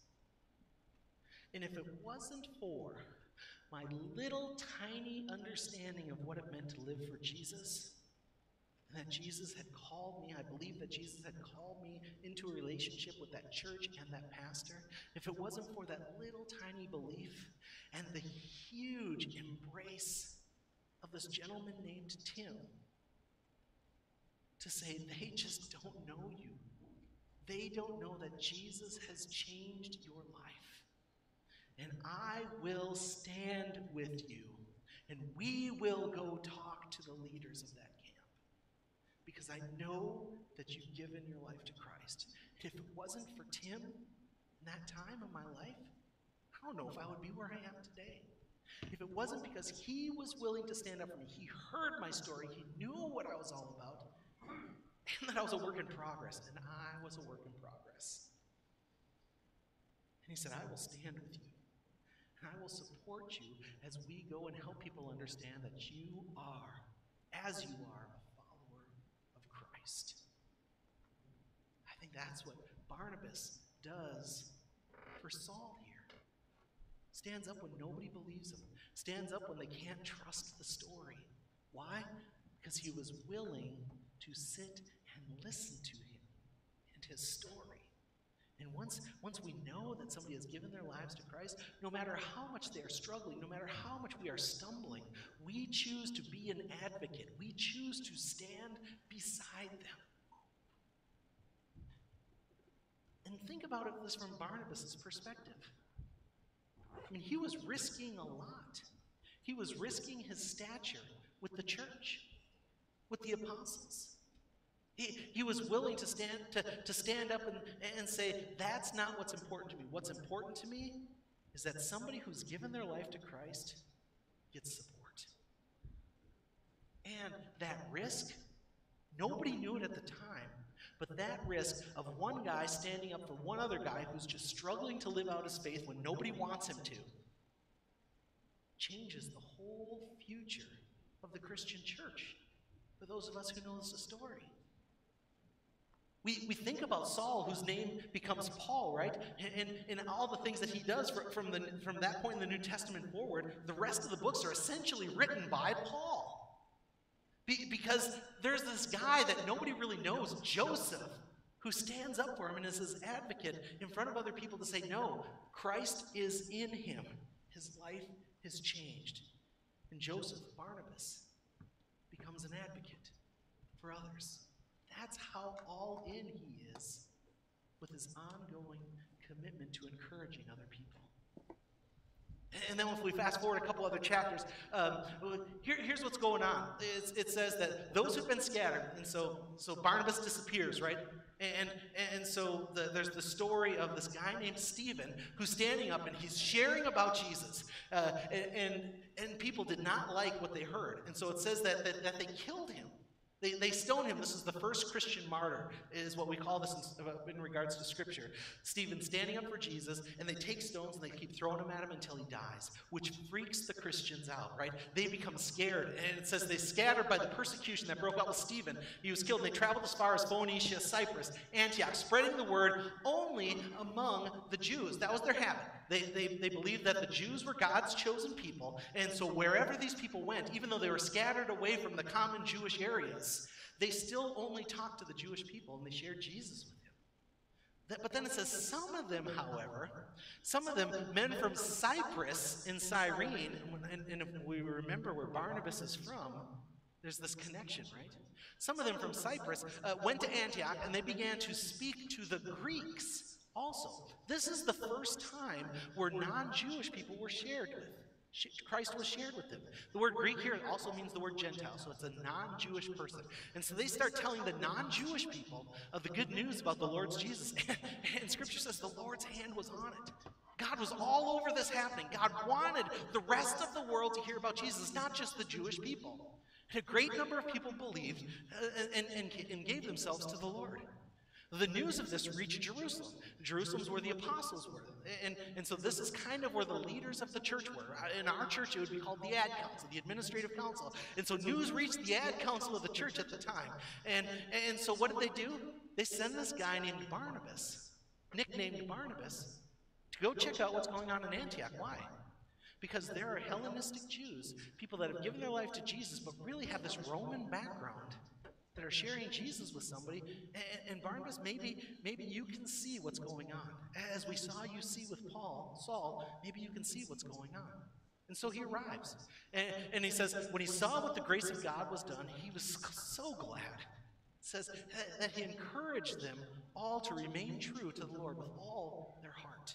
And if it wasn't for my little tiny understanding of what it meant to live for Jesus, and that Jesus had called me, I believe that Jesus had called me into a relationship with that church and that pastor, if it wasn't for that little tiny belief and the huge embrace of this gentleman named Tim, to say they just don't know you. They don't know that Jesus has changed your life. And I will stand with you, and we will go talk to the leaders of that camp, because I know that you've given your life to Christ. And if it wasn't for Tim in that time of my life, I don't know if I would be where I am today. If it wasn't because he was willing to stand up for me, he heard my story, he knew what I was all about, and that I was a work in progress, and I was a work in progress. And he said, I will stand with you, and I will support you as we go and help people understand that you are, as you are, a follower of Christ. I think that's what Barnabas does for Saul here. Stands up when nobody believes him. Stands up when they can't trust the story. Why? Because he was willing to sit and listen to him and his story. And once we know that somebody has given their lives to Christ, no matter how much they are struggling, no matter how much we are stumbling, we choose to be an advocate. We choose to stand beside them. And think about this from Barnabas' perspective. I mean, he was risking a lot. He was risking his stature with the church, with the apostles. He was willing to stand up and say, that's not what's important to me. What's important to me is that somebody who's given their life to Christ gets support. And that risk, nobody knew it at the time, but that risk of one guy standing up for one other guy who's just struggling to live out his faith when nobody wants him to, changes the whole future of the Christian church for those of us who know the story. We think about Saul, whose name becomes Paul, right? And all the things that he does from that point in the New Testament forward, the rest of the books are essentially written by Paul. Because there's this guy that nobody really knows, Joseph, who stands up for him and is his advocate in front of other people to say, no, Christ is in him. His life has changed. And Joseph, Barnabas, becomes an advocate for others. That's how all in he is with his ongoing commitment to encouraging other people. And then if we fast forward a couple other chapters, here's what's going on. It says that those who've been scattered, and so Barnabas disappears, right? And so there's the story of this guy named Stephen who's standing up and he's sharing about Jesus. And people did not like what they heard. And so it says that they killed him. They stoned him. This is the first Christian martyr, is what we call this in regards to Scripture. Stephen standing up for Jesus, and they take stones and they keep throwing them at him until he dies, which freaks the Christians out, right? They become scared, and it says they scattered by the persecution that broke out with Stephen. He was killed, and they traveled as far as Phoenicia, Cyprus, Antioch, spreading the word only among the Jews. That was their habit. They believed that the Jews were God's chosen people, and so wherever these people went, even though they were scattered away from the common Jewish areas, they still only talked to the Jewish people, and they shared Jesus with him. But then it says, some of them, however, men from Cyprus and Cyrene, and if we remember where Barnabas is from, there's this connection, right? Some of them from Cyprus went to Antioch, and they began to speak to the Greeks also. This is the first time where non-Jewish people were shared with. Christ was shared with them. The word Greek here also means the word Gentile, so it's a non-Jewish person. And so they start telling the non-Jewish people of the good news about the Lord's Jesus. And Scripture says the Lord's hand was on it. God was all over this happening. God wanted the rest of the world to hear about Jesus, not just the Jewish people. And a great number of people believed and gave themselves to the Lord. The news of this reached Jerusalem. Jerusalem's where the apostles were. And so this is kind of where the leaders of the church were. In our church, it would be called the ad council, the administrative council. And so news reached the ad council of the church at the time. And so what did they do? They send this guy named Barnabas, nicknamed Barnabas, to go check out what's going on in Antioch. Why? Because there are Hellenistic Jews, people that have given their life to Jesus, but really have this Roman background, that are sharing Jesus with somebody. And Barnabas, maybe you can see what's going on. As we saw you see with Saul, maybe you can see what's going on. And so he arrives. And he says, when he saw what the grace of God was done, he was so glad. It says that he encouraged them all to remain true to the Lord with all their heart.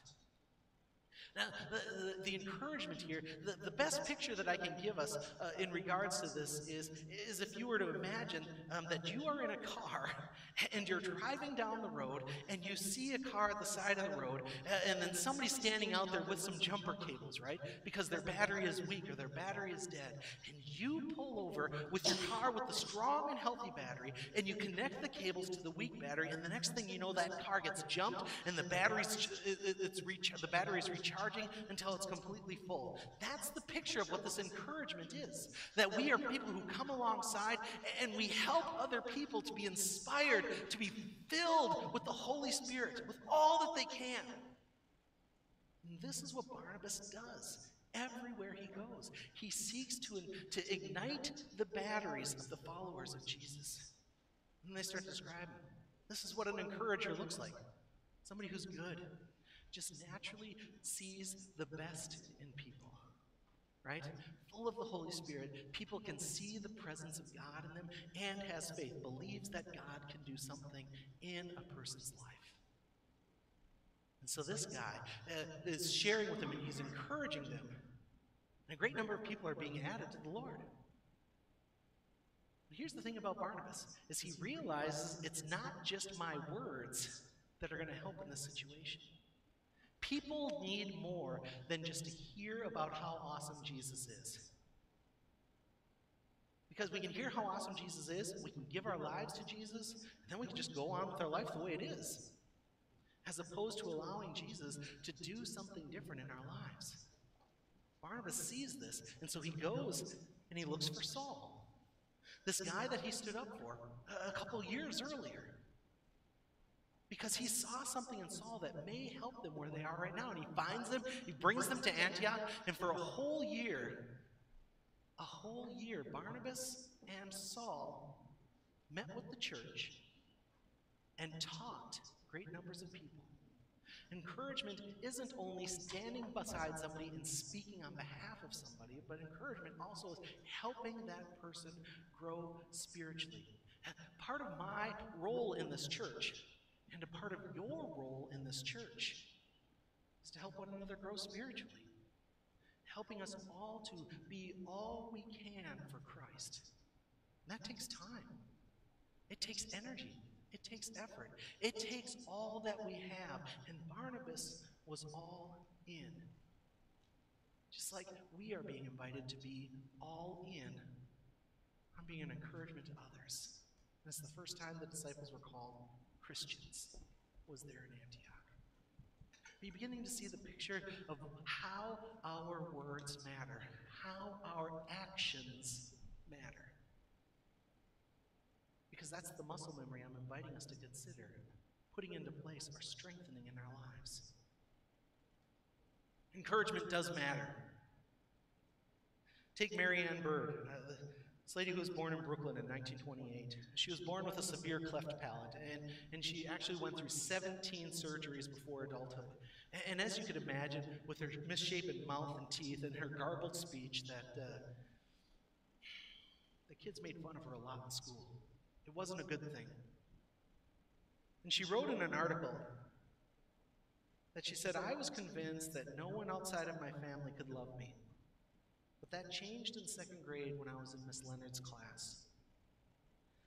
Now, the encouragement here, the best picture that I can give us in regards to this is if you were to imagine that you are in a car and you're driving down the road and you see a car at the side of the road and then somebody's standing out there with some jumper cables, right? Because their battery is weak or their battery is dead. And you pull over with your car with the strong and healthy battery and you connect the cables to the weak battery, and the next thing you know, that car gets jumped and the battery's recharging until it's completely full. That's the picture of what this encouragement is. That we are people who come alongside and we help other people to be inspired, to be filled with the Holy Spirit, with all that they can. And this is what Barnabas does everywhere he goes. He seeks to ignite the batteries of the followers of Jesus. And they start describing, this is what an encourager looks like. Somebody who's good, just naturally sees the best in people, right? Full of the Holy Spirit, people can see the presence of God in them and has faith, believes that God can do something in a person's life. And so this guy is sharing with them and he's encouraging them. And a great number of people are being added to the Lord. But here's the thing about Barnabas, is he realizes it's not just my words that are going to help in this situation. People need more than just to hear about how awesome Jesus is. Because we can hear how awesome Jesus is, we can give our lives to Jesus, and then we can just go on with our life the way it is, as opposed to allowing Jesus to do something different in our lives. Barnabas sees this, and so he goes and he looks for Saul, this guy that he stood up for a couple years earlier. Because he saw something in Saul that may help them where they are right now. And he finds them, he brings them to Antioch, and for a whole year, Barnabas and Saul met with the church and taught great numbers of people. Encouragement isn't only standing beside somebody and speaking on behalf of somebody, but encouragement also is helping that person grow spiritually. Part of my role in this church, and a part of your role in this church, is to help one another grow spiritually, helping us all to be all we can for Christ. And that takes time. It takes energy. It takes effort. It takes all that we have. And Barnabas was all in. Just like we are being invited to be all in on being an encouragement to others. And it's the first time the disciples were called Christians, was there in Antioch. Are you beginning to see the picture of how our words matter, how our actions matter? Because that's the muscle memory I'm inviting us to consider, putting into place or strengthening in our lives. Encouragement does matter. Take Mary Ann Bird, this lady who was born in Brooklyn in 1928. She was born with a severe cleft palate, and she actually went through 17 surgeries before adulthood. And as you could imagine, with her misshapen mouth and teeth and her garbled speech, that the kids made fun of her a lot in school. It wasn't a good thing. And she wrote in an article that she said, "I was convinced that no one outside of my family could love me. But that changed in second grade when I was in Miss Leonard's class.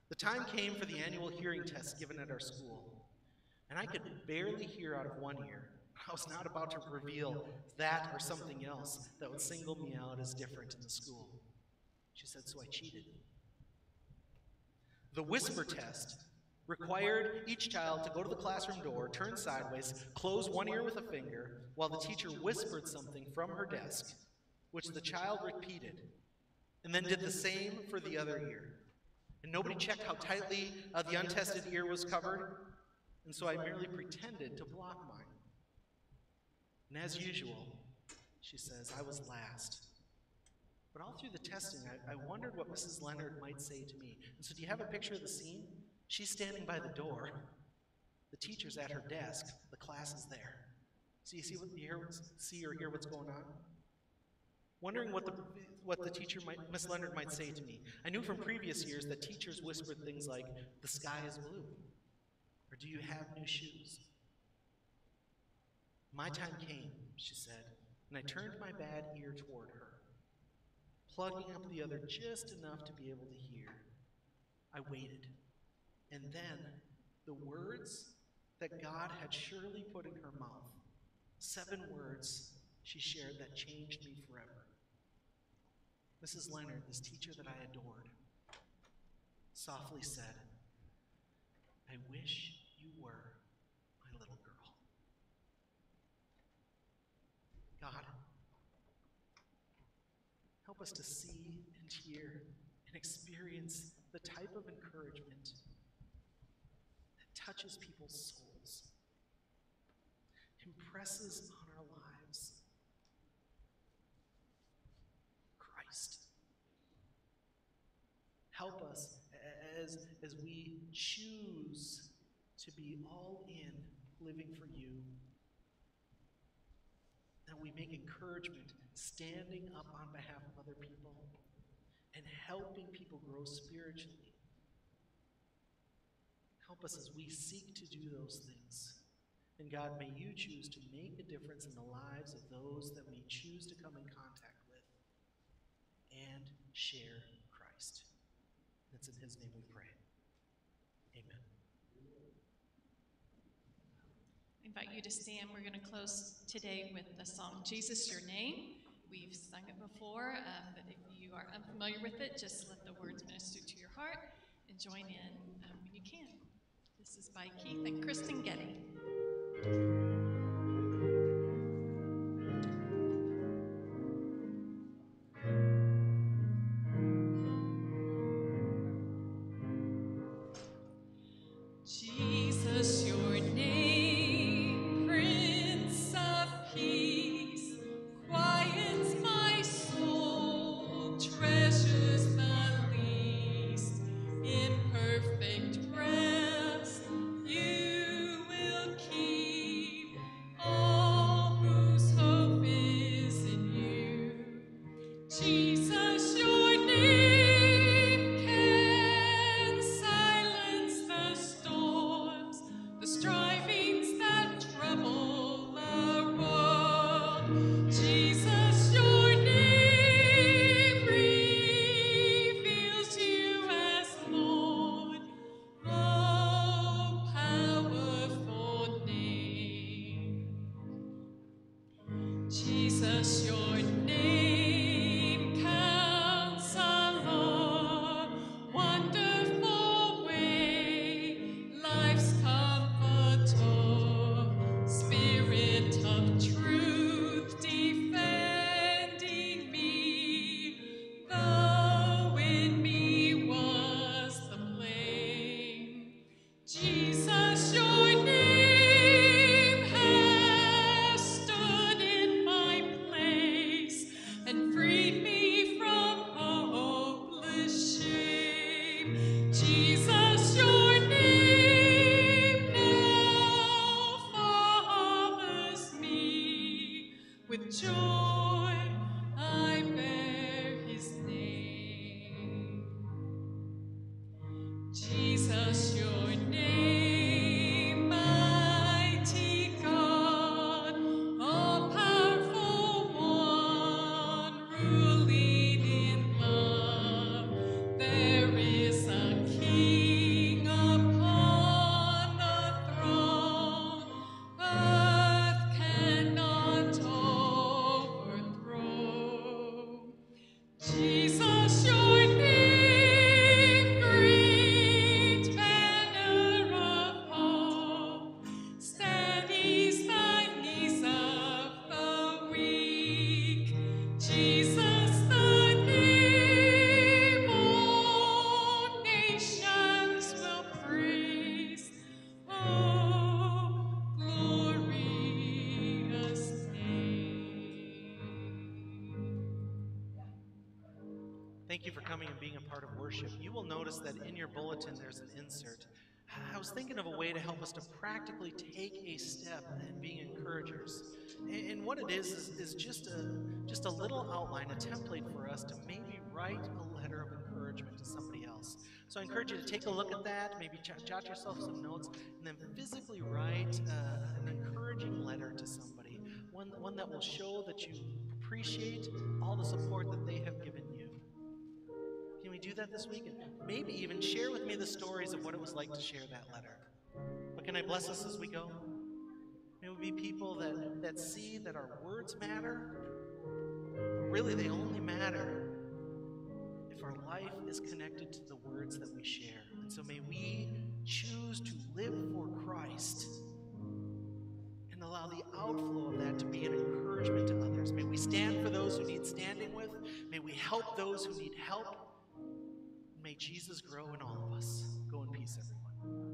The time came for the annual hearing test given at our school, and I could barely hear out of one ear. I was not about to reveal that or something else that would single me out as different in the school." She said, "So I cheated. The whisper test required each child to go to the classroom door, turn sideways, close one ear with a finger, while the teacher whispered something from her desk, which the child repeated, and then did the same for the other ear. And nobody checked how tightly the untested ear was covered, and so I merely pretended to block mine. And as usual, she says, I was last. But all through the testing, I wondered what Mrs. Leonard might say to me. And so do you have a picture of the scene? She's standing by the door. The teacher's at her desk. The class is there. So you see or hear what's going on? Wondering what the teacher, Miss Leonard, might say to me. I knew from previous years that teachers whispered things like, the sky is blue, or do you have new shoes? My time came, she said, and I turned my bad ear toward her, plugging up the other just enough to be able to hear. I waited, and then the words that God had surely put in her mouth, 7 words she shared that changed me forever. Mrs. Leonard, this teacher that I adored, softly said, I wish you were my little girl. God, help us to see and hear and experience the type of encouragement that touches people's souls, impresses on our lives Christ. Help us as we choose to be all in living for you, that we make encouragement, standing up on behalf of other people, and helping people grow spiritually. Help us as we seek to do those things. And God, may you choose to make a difference in the lives of those that we choose to come in contact with and share Christ. It's in his name we pray. Amen. I invite you to stand. We're going to close today with the song, Jesus, Your Name. We've sung it before, but if you are unfamiliar with it, just let the words minister to your heart and join in when you can. This is by Keith and Kristen Getty. Jesus, your name, Prince of Peace, quiets my soul, treasures the least. In perfect rest, you will keep all whose hope is in you. Jesus, your name can silence the storms, the strivings that trouble the world. Jesus, your name reveals you as Lord. Oh, powerful name. Jesus, your name, Counselor, wonderful way, life's comforter, Spirit of truth, defending me, though in me was the blame. Jesus, your name has stood in my place and freed me from hopeless shame. Jesus, your name now fathers me. With joy I bear his name. Jesus, your name, mighty God, all powerful one, ruling in love. There is a King upon the throne, earth cannot overthrow. Jesus, your name, great banner Thank you for coming and being a part of worship. You will notice that in your bulletin there's an insert. I was thinking of a way to help us to practically take a step in being encouragers. And what it is just a little outline, a template for us to maybe write a letter of encouragement to somebody else. So I encourage you to take a look at that, maybe jot yourself some notes, and then physically write an encouraging letter to somebody, one that will show that you appreciate all the support that they have given you. Can we do that this week? And maybe even share with me the stories of what it was like to share that letter. But can I bless us as we go? May we be people that see that our words matter, but really they only matter if our life is connected to the words that we share. And so may we choose to live for Christ and allow the outflow of that to be an encouragement to others. May we stand for those who need standing with. May we help those who need help. May Jesus grow in all of us. Go in peace, everyone.